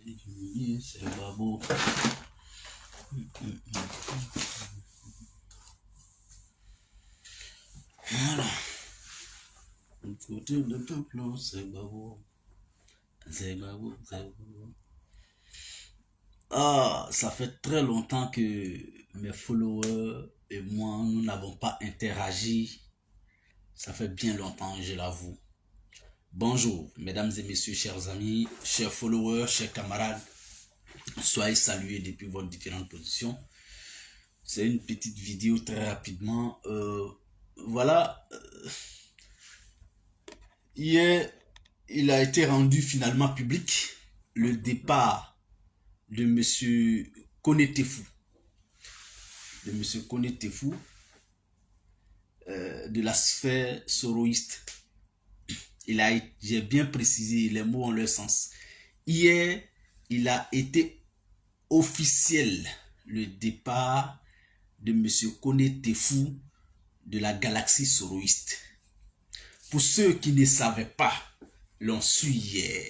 C'est Babo. Voilà. Côté de peuple, c'est Babo. C'est Babo, c'est Babo. Ah, ça fait très longtemps que mes followers et moi, nous n'avons pas interagi. Ça fait bien longtemps, je l'avoue. Bonjour, mesdames et messieurs, chers amis, chers followers, chers camarades. Soyez salués depuis vos différentes positions. C'est une petite vidéo très rapidement. Voilà. Hier, il a été rendu finalement public le départ de monsieur Koné-Tefou. De la sphère soroïste. J'ai bien précisé, les mots ont leur sens. Hier, il a été officiel le départ de monsieur Koné-Tefou de la galaxie soroïste. Pour ceux qui ne savaient pas, l'ont su hier.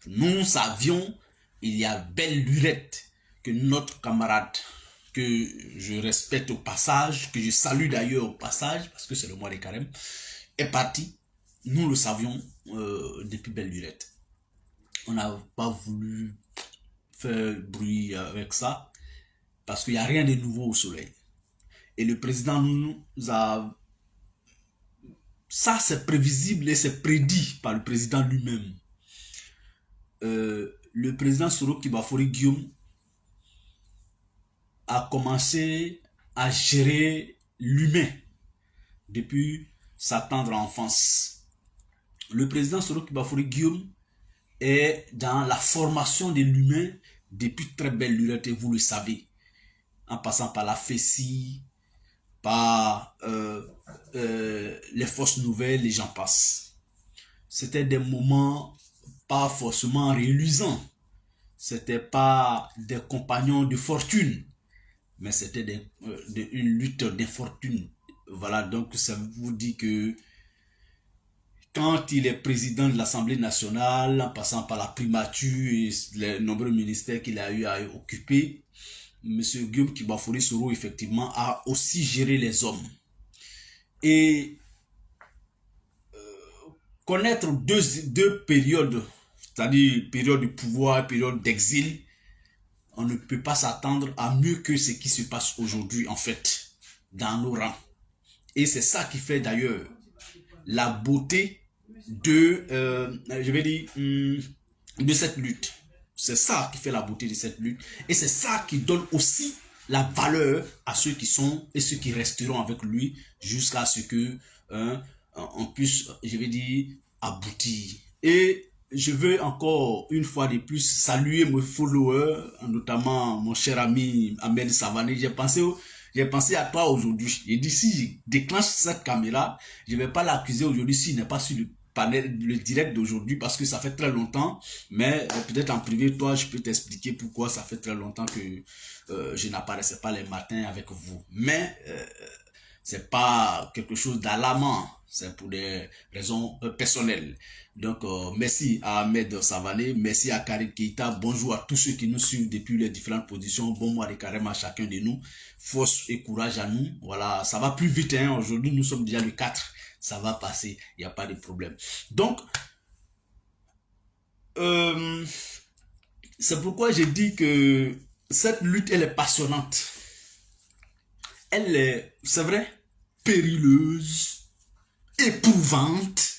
Nous savions, il y a belle lurette, que notre camarade, que je respecte au passage, que je salue d'ailleurs au passage, parce que c'est le mois des carêmes, est parti. Nous le savions depuis belle lurette. On n'a pas voulu faire bruit avec ça, parce qu'il n'y a rien de nouveau au soleil. Et le président nous a... Ça, c'est prévisible et c'est prédit par le président lui-même. Le président Soroki Bafori Guillaume a commencé à gérer l'humain depuis sa tendre enfance. Le président Soroki Bafori Guillaume est dans la formation de l'humain depuis très belle lurette, et vous le savez, en passant par la FESI, par les forces nouvelles, les gens passent. C'était des moments pas forcément reluisants, c'était pas des compagnons de fortune, mais c'était une lutte d'infortune. Voilà, donc ça vous dit que quand il est président de l'Assemblée nationale, en passant par la primature et les nombreux ministères qu'il a eu à occuper, M. Guillaume Kibafori Soro, effectivement, a aussi géré les hommes. Et connaître deux périodes, c'est-à-dire période de pouvoir, période d'exil, on ne peut pas s'attendre à mieux que ce qui se passe aujourd'hui, en fait, dans nos rangs. Et c'est ça qui fait d'ailleurs la beauté de, je vais dire, de cette lutte. C'est ça qui fait la beauté de cette lutte. Et c'est ça qui donne aussi la valeur à ceux qui sont et ceux qui resteront avec lui jusqu'à ce que on puisse, je vais dire, aboutir. Et je veux encore une fois de plus saluer mes followers, notamment mon cher ami Ahmed Savané. J'ai pensé à toi aujourd'hui. J'ai dit, si je déclenche cette caméra, je ne vais pas l'accuser aujourd'hui s'il n'est pas sur le panel, le direct d'aujourd'hui, parce que ça fait très longtemps. Mais peut-être en privé, toi, je peux t'expliquer pourquoi ça fait très longtemps que je n'apparaissais pas les matins avec vous. Mais c'est pas quelque chose d'alarmant, c'est pour des raisons personnelles. Donc, merci à Ahmed Savané, merci à Karim Keita, bonjour à tous ceux qui nous suivent depuis les différentes positions, bon mois de carême à chacun de nous, force et courage à nous, voilà, ça va plus vite, hein. Aujourd'hui nous sommes déjà le 4, ça va passer, il n'y a pas de problème. Donc, c'est pourquoi j'ai dit que cette lutte, elle est passionnante. Elle est, c'est vrai, périleuse, éprouvante,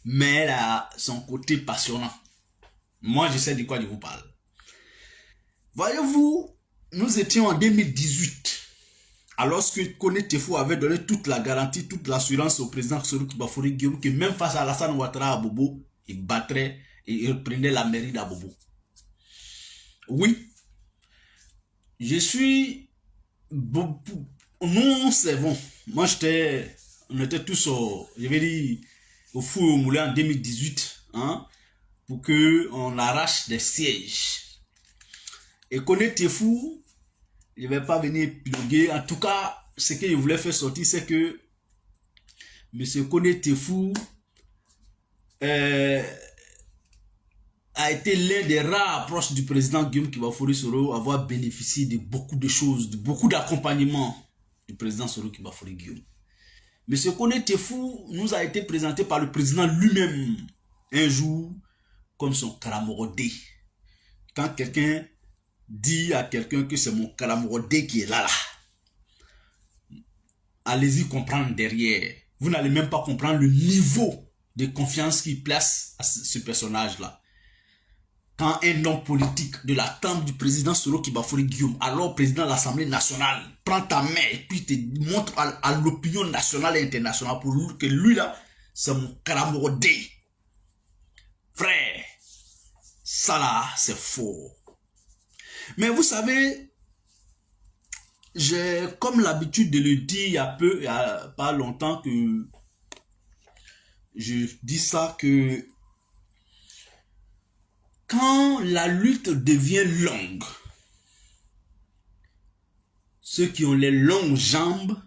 mais elle a son côté passionnant. Moi, je sais de quoi je vous parle. Voyez-vous, nous étions en 2018, alors que Koné-Tefou avait donné toute la garantie, toute l'assurance au président Soroki Bafori Guillaume que même face à Alassane Ouattara à Bobo, il battrait et il reprenait la mairie d'Abobo. Oui, je suis... Nous, c'est bon. Moi, on était tous je vais dire, au four et au moulin en 2018, hein, pour qu'on arrache des sièges. Et Koné-Tefou, je ne vais pas venir épiloguer. En tout cas, ce que je voulais faire sortir, c'est que M. Koné-Tefou a été l'un des rares proches du président Guillaume Kibafouri Soro à avoir bénéficié de beaucoup de choses, de beaucoup d'accompagnement du président Soro Kibafouri Guillaume. Monsieur Kone Tefou nous a été présenté par le président lui-même un jour comme son Karamorodé. Quand quelqu'un dit à quelqu'un que c'est mon Karamorodé qui est là, allez-y comprendre derrière. Vous n'allez même pas comprendre le niveau de confiance qu'il place à ce personnage-là. Quand un homme politique de la tente du président Soro Kibafouri Guillaume, alors président de l'Assemblée nationale, prend ta main et puis te montre à l'opinion nationale et internationale pour lui que lui là, c'est mon Karamorodé. Frère, ça là, c'est faux. Mais vous savez, j'ai comme l'habitude de le dire il y a pas longtemps que je dis ça que quand la lutte devient longue, ceux qui ont les longues jambes,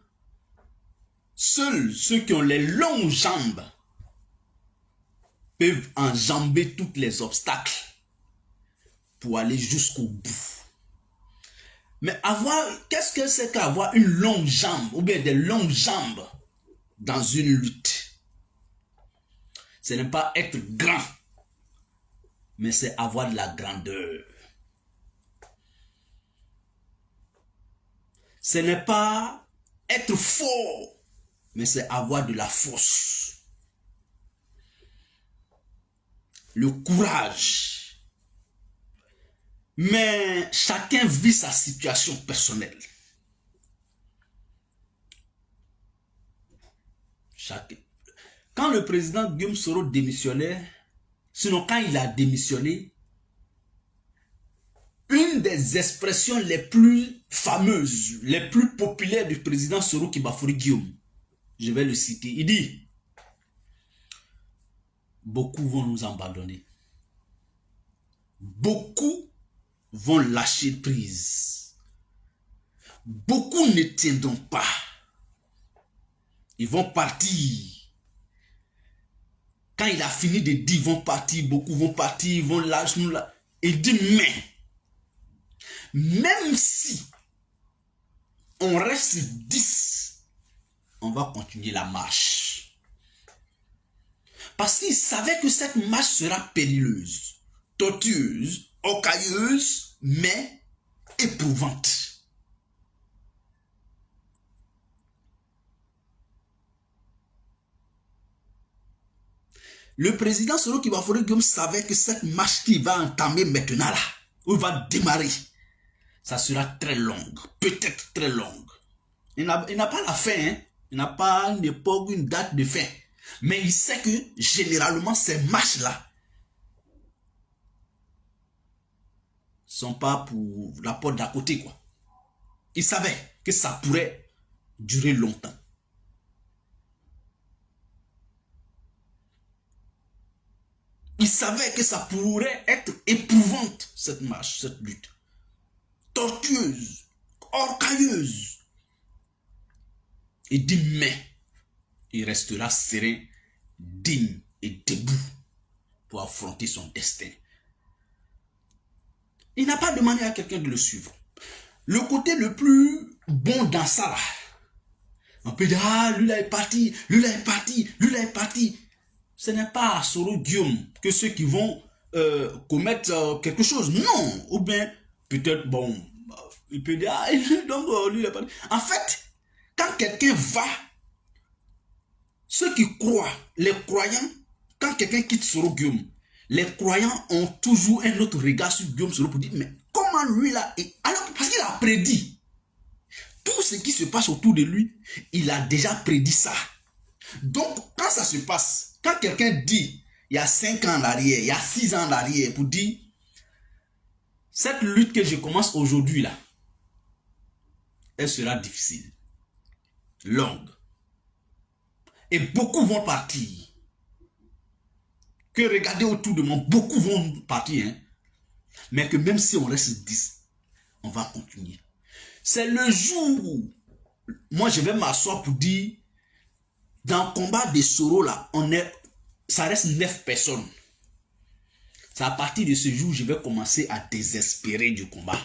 seuls ceux qui ont les longues jambes peuvent enjamber tous les obstacles pour aller jusqu'au bout. Mais qu'est-ce que c'est qu'avoir une longue jambe ou bien des longues jambes dans une lutte? Ce n'est pas être grand, mais c'est avoir de la grandeur. Ce n'est pas être fort, mais c'est avoir de la force. Le courage. Mais chacun vit sa situation personnelle. Quand le président Guillaume Soro démissionnait, sinon quand il a démissionné, une des expressions les plus fameuses, les plus populaires du président Soro Kibafouri Guillaume, je vais le citer, il dit: beaucoup vont nous abandonner. Beaucoup vont lâcher prise. Beaucoup ne tiendront pas. Ils vont partir. Quand il a fini de dire ils vont partir, beaucoup vont partir, ils vont lâcher nous là. Il dit mais même si on reste 10, on va continuer la marche. Parce qu'il savait que cette marche sera périlleuse, tortueuse, orcailleuse, mais éprouvante. Le président Soro Kibafouri Guillaume savait que cette marche qu'il va entamer maintenant là, où il va démarrer, ça sera très longue, peut-être très longue. Il n'a pas la fin, hein? Il n'a pas une époque, une date de fin. Mais il sait que généralement ces marches-là sont pas pour la porte d'à côté, quoi. Il savait que ça pourrait durer longtemps. Il savait que ça pourrait être éprouvante, cette marche, cette lutte. Tortueuse, orcailleuse. Il dit mais il restera serein, digne et debout pour affronter son destin. Il n'a pas demandé à quelqu'un de le suivre. Le côté le plus bon dans ça, là, on peut dire, ah, lui là est parti, lui là est parti, lui là est parti. Ce n'est pas à Soro Guillaume que ceux qui vont commettre quelque chose. Non. Ou bien, peut-être, bon, il peut dire, ah, donc, lui là est parti. En fait, quand quelqu'un va, ceux qui croient, les croyants, quand quelqu'un quitte Soro Guillaume, les croyants ont toujours un autre regard sur Guillaume Soro pour dire, mais comment lui là est... Alors, parce qu'il a prédit. Tout ce qui se passe autour de lui, il a déjà prédit ça. Donc, quand ça se passe, quand quelqu'un dit, il y a 5 ans en arrière, il y a 6 ans en arrière, pour dire, cette lutte que je commence aujourd'hui là, elle sera difficile, longue. Et beaucoup vont partir. Que regardez autour de moi, beaucoup vont partir. Hein? Mais que même si on reste 10, on va continuer. C'est le jour où, moi je vais m'asseoir pour dire, dans le combat des Soro là, ça reste 9 personnes. C'est à partir de ce jour que je vais commencer à désespérer du combat.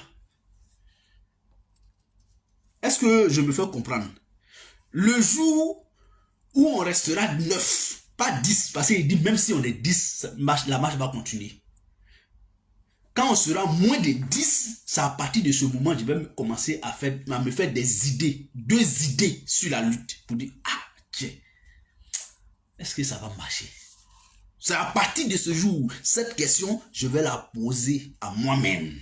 Est-ce que je me fais comprendre? Le jour où on restera 9, pas 10, parce qu'il dit même si on est 10, la marche va continuer. Quand on sera moins de 10, c'est à partir de ce moment que je vais commencer à me faire des idées, 2 idées sur la lutte. Pour dire, ah, tiens, est-ce que ça va marcher? C'est à partir de ce jour, cette question, je vais la poser à moi-même.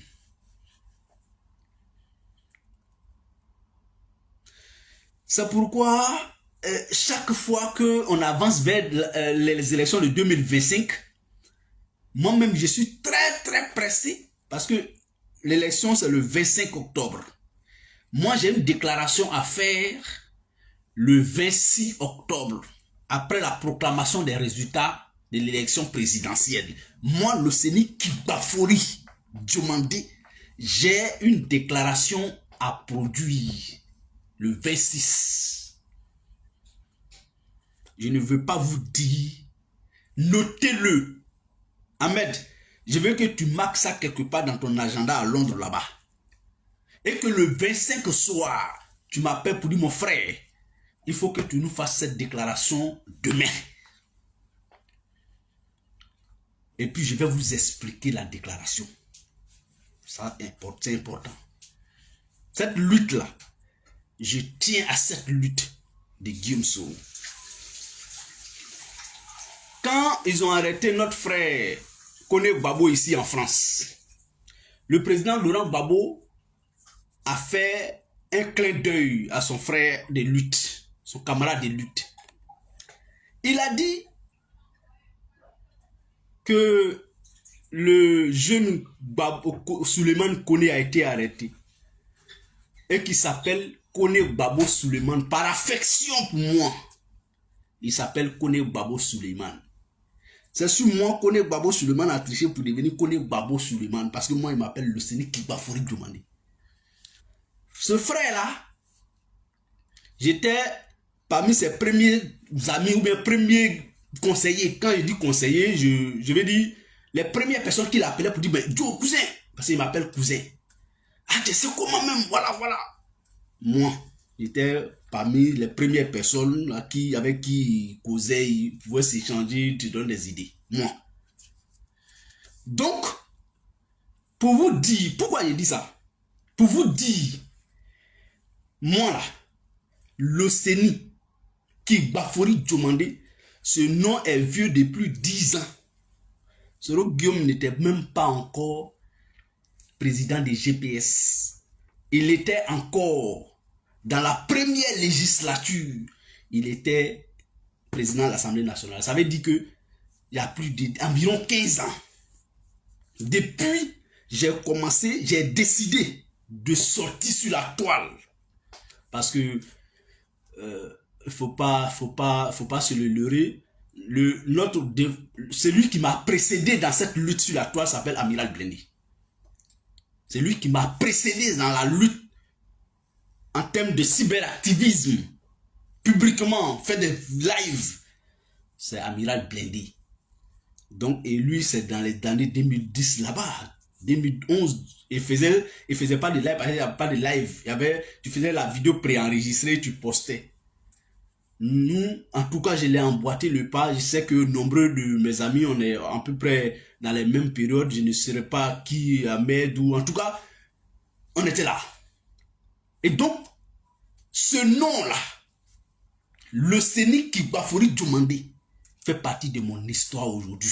C'est pourquoi, chaque fois qu'on avance vers les élections de 2025, moi-même, je suis très pressé parce que l'élection, c'est le 25 octobre. Moi, j'ai une déclaration à faire le 26 octobre, après la proclamation des résultats de l'élection présidentielle. Moi, le Séni Kibafori Diomandé, j'ai une déclaration à produire le 26. Je ne veux pas vous dire, notez-le. Ahmed, je veux que tu marques ça quelque part dans ton agenda à Londres là-bas. Et que le 25 soir, tu m'appelles pour dire, mon frère, il faut que tu nous fasses cette déclaration demain. Et puis je vais vous expliquer la déclaration. Ça, c'est important. Cette lutte-là, je tiens à cette lutte de Guillaume Soro. Quand ils ont arrêté notre frère Koné Gbagbo ici en France, le président Laurent Gbagbo a fait un clin d'œil à son frère de lutte, son camarade de lutte. Il a dit que le jeune Souleymane Koné a été arrêté et qui s'appelle Koné Gbagbo Souleymane par affection pour moi. Il s'appelle Koné Gbagbo Souleymane. C'est sur moi Koné Gbagbo Souleymane a triché pour devenir Koné Gbagbo Souleymane parce que moi il m'appelle le Séni Kibafori Diomandé. Ce frère-là, j'étais parmi ses premiers amis ou bien premiers conseillers. Quand je dis conseiller, je vais dire les premières personnes qui l'appelaient pour dire ben, Joe, cousin, parce qu'il m'appelle cousin. Ah, tu sais comment même, voilà. Moi, j'étais parmi les premières personnes avec qui il causait, il pouvait s'échanger, tu donnes des idées. Moi. Donc, pour vous dire, pourquoi je dis ça? Pour vous dire, moi là, le Séni Kibafori Diomandé, ce nom est vieux depuis 10 ans. Ce Guillaume n'était même pas encore président des GPS. Il était encore dans la première législature. Il était président de l'Assemblée nationale. Ça veut dire que il y a plus d'environ 15 ans. Depuis, j'ai décidé de sortir sur la toile. Parce que faut pas se le leurrer. Celui qui m'a précédé dans cette lutte sur la toile s'appelle Amiral Blendé. C'est lui qui m'a précédé dans la lutte en termes de cyberactivisme, publiquement, fait des lives. C'est Amiral Blendé. Donc, et lui, c'est dans les années 2010 là-bas, 2011, il faisait pas de live, parce qu'il n'y avait pas de live. Tu faisais la vidéo préenregistrée, tu postais. Nous, en tout cas, je l'ai emboîté le pas. Je sais que nombreux de mes amis, on est à peu près dans les mêmes périodes. Je ne saurais pas qui, Ahmed, ou en tout cas, on était là. Et donc, ce nom-là, le Séni Kibafori Diomandé, fait partie de mon histoire aujourd'hui.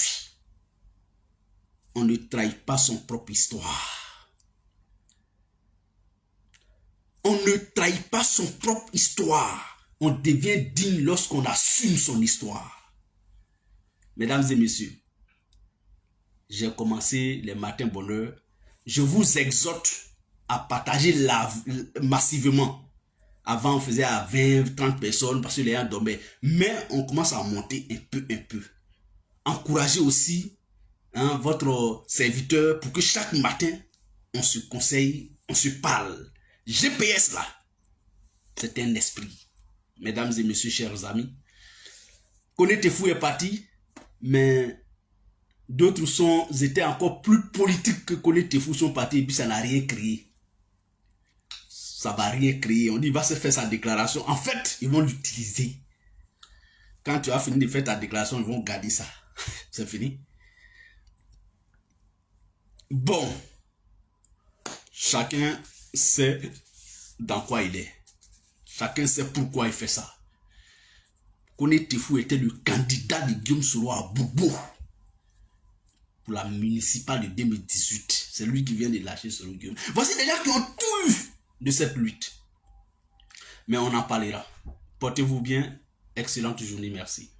On ne trahit pas son propre histoire. On ne trahit pas son propre histoire. On devient digne lorsqu'on assume son histoire. Mesdames et messieurs, j'ai commencé les matins bonheur. Je vous exhorte à partager massivement. Avant, on faisait à 20, 30 personnes parce que les gens dormaient. Mais on commence à monter un peu. Encouragez aussi votre serviteur pour que chaque matin, on se conseille, on se parle. GPS là, c'est un esprit. Mesdames et messieurs, chers amis, Koné Tefou est parti, mais D'autres étaient encore plus politiques que Kone Tefou son parti, et puis ça n'a rien créé. Ça va rien créer. On dit, il va se faire sa déclaration. En fait, ils vont l'utiliser. Quand tu as fini de faire ta déclaration, ils vont garder ça. C'est fini. Bon. Chacun sait dans quoi il est. Chacun sait pourquoi il fait ça. Kone Tefou était le candidat de Guillaume Soro à Bourbeau pour la municipale de 2018. C'est lui qui vient de lâcher Soro Guillaume. Voici des gens qui ont tout eu de cette lutte. Mais on en parlera. Portez-vous bien. Excellente journée. Merci.